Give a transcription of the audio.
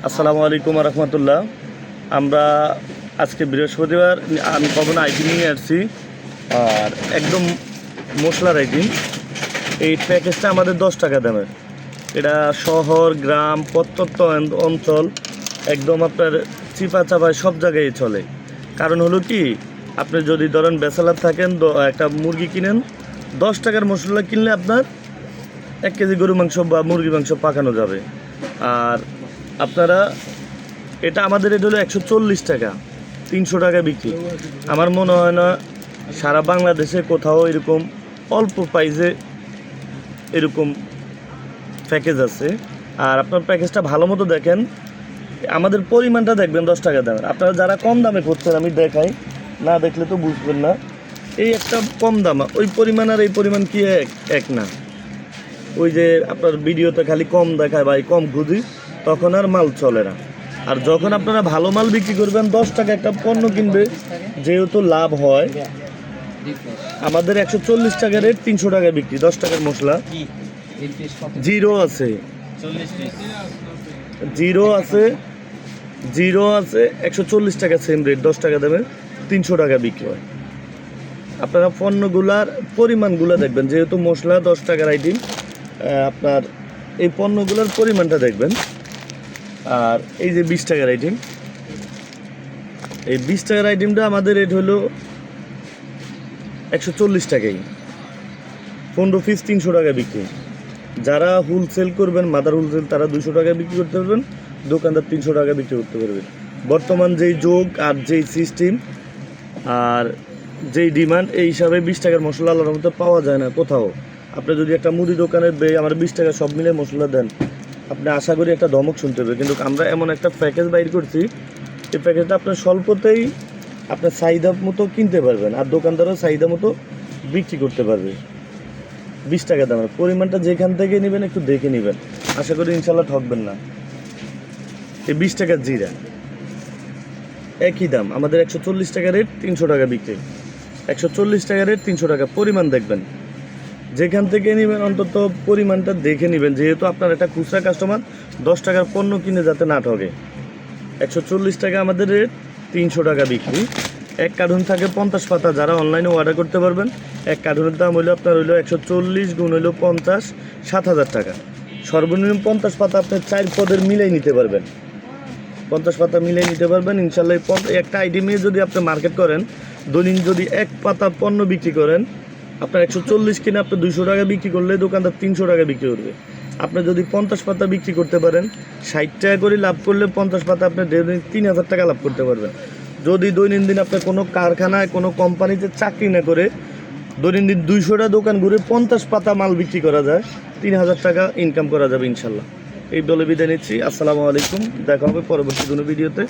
আসসালামু আলাইকুম রহমতুল্লাহ। আমরা আজকে বৃহস্পতিবার, আমি কখন আইটেম নিয়ে আসছি, আর একদম মশলার আইটেম। এই প্যাকেজটা আমাদের 10 টাকা দামের। এটা শহর, গ্রাম, প্রত্যন্ত অঞ্চল একদম আপনার চিপা চাপায় সব জায়গায় চলে। কারণ হলো কি, আপনি যদি ধরেন ব্যাচেলার থাকেন, একটা মুরগি কিনেন, 10 টাকার মশলা কিনলে আপনার 1 কেজি গরু মাংস বা মুরগি মাংস পাকানো যাবে। আর আপনারা এটা আমাদের এটা হলো 140 টাকা, 300 টাকা বিক্রি। আমার মনে হয় না সারা বাংলাদেশে কোথাও এরকম অল্প প্রাইসে এরকম প্যাকেজ আছে। আর আপনার প্যাকেজটা ভালো মতো দেখেন, আমাদের পরিমাণটা দেখবেন 10 টাকা দামের। আপনারা যারা কম দামে করছেন, আমি দেখাই, না দেখলে তো বুঝবেন না। এই একটা কম দাম, ওই পরিমাণ আর এই পরিমাণ কি এক না। ওই যে আপনার ভিডিওতে খালি কম দেখায় বা কম খুঁজি, তখন আর মাল চলে না। আর যখন আপনারা ভালো মাল বিক্রি করবেন, 10 টাকা একটা পণ্য কিনবে, যেহেতু লাভ হয়। আমাদের 140 টাকা রেট, 300 টাকা বিক্রি। 10 টাকার মশলা জিরো আছে, জিরো আছে 140 টাকা সেম রেট, 10 টাকা দেবে, 300 টাকা বিক্রি হয়। আপনারা পণ্যগুলার পরিমাণগুলো দেখবেন, যেহেতু মশলা 10 টাকার আইটেম, আপনার এই পণ্যগুলোর পরিমাণটা দেখবেন। আর এই যে 20 টাকার আইটেম, এই 20 টাকার আইটেমটা আমাদের রেট হলো 140 টাকাই, 15 পিস 300 টাকা বিক্রি। যারা হোলসেল করবেন, মাদার হোলসেল, তারা 200 টাকা বিক্রি করতে পারবেন, দোকানদার 300 টাকা বিক্রি করতে পারবেন। বর্তমান যেই যোগ আর যেই সিস্টেম আর যেই ডিমান্ড, এই হিসাবে 20 টাকার মশলা আলাদার মতো পাওয়া যায় না কোথাও। আপনি যদি একটা মুদি দোকানের আমার 20 টাকা সব মিলে মশলা দেন, আপনি আশা করি একটা ধমক শুনতে হবে। কিন্তু আমরা এমন একটা প্যাকেজ বাইর করছি, এই প্যাকেজটা আপনার স্বল্পতেই আপনার চাহিদা মতো কিনতে পারবেন, আর দোকানদারও চাহিদা মতো বিক্রি করতে পারবে। 20 টাকা দামের পরিমাণটা যেখান থেকে নেবেন একটু দেখে নেবেন, আশা করি ইনশাল্লাহ ঠকবেন না। এই 20 টাকার জিরা একই দাম, আমাদের 140 টাকা রেট, 300 টাকা বিক্রি। 140 টাকা রেট, 300 টাকা। পরিমাণ দেখবেন, যেখান থেকে নেবেন অন্তত পরিমাণটা দেখে নেবেন, যেহেতু আপনার একটা খুচরা কাস্টমার 10 টাকার পণ্য কিনে যাতে না ঠকে। 140 টাকা আমাদের রেট, 300 টাকা বিক্রি। এক কার্টুন থাকে 50 পাতা, যারা অনলাইনে অর্ডার করতে পারবেন। এক কার্টুনের দাম হইলো আপনার 140 গুণ 50, 7,000 টাকা। সর্বনিম্ন 50 পাতা আপনার 4 পদের মিলেই নিতে পারবেন, 50 পাতা মিলিয়ে নিতে পারবেন ইনশাল্লাহ। একটা আইটেমে যদি আপনি মার্কেট করেন, দৈনিক যদি 1 পাতা পণ্য বিক্রি করেন, আপনার 140 কিনে আপনি 200 টাকা বিক্রি করলে দোকানদার 300 টাকা বিক্রি করবে। আপনি যদি 50 পাতা বিক্রি করতে পারেন, 60 টাকা করে লাভ করলে 50 পাতা আপনি দৈনিক 3,000 টাকা লাভ করতে পারবেন। যদি দৈনন্দিন আপনি কোনো কারখানায়, কোনো কোম্পানিতে চাকরি না করে দৈনন্দিন 200টা দোকান ঘুরে 50 পাতা মাল বিক্রি করা যায়, 3,000 টাকা ইনকাম করা যাবে ইনশাল্লাহ। এই বলে বিদায় নিচ্ছি। আসসালামু আলাইকুম, দেখা হবে পরবর্তী কোনো ভিডিওতে।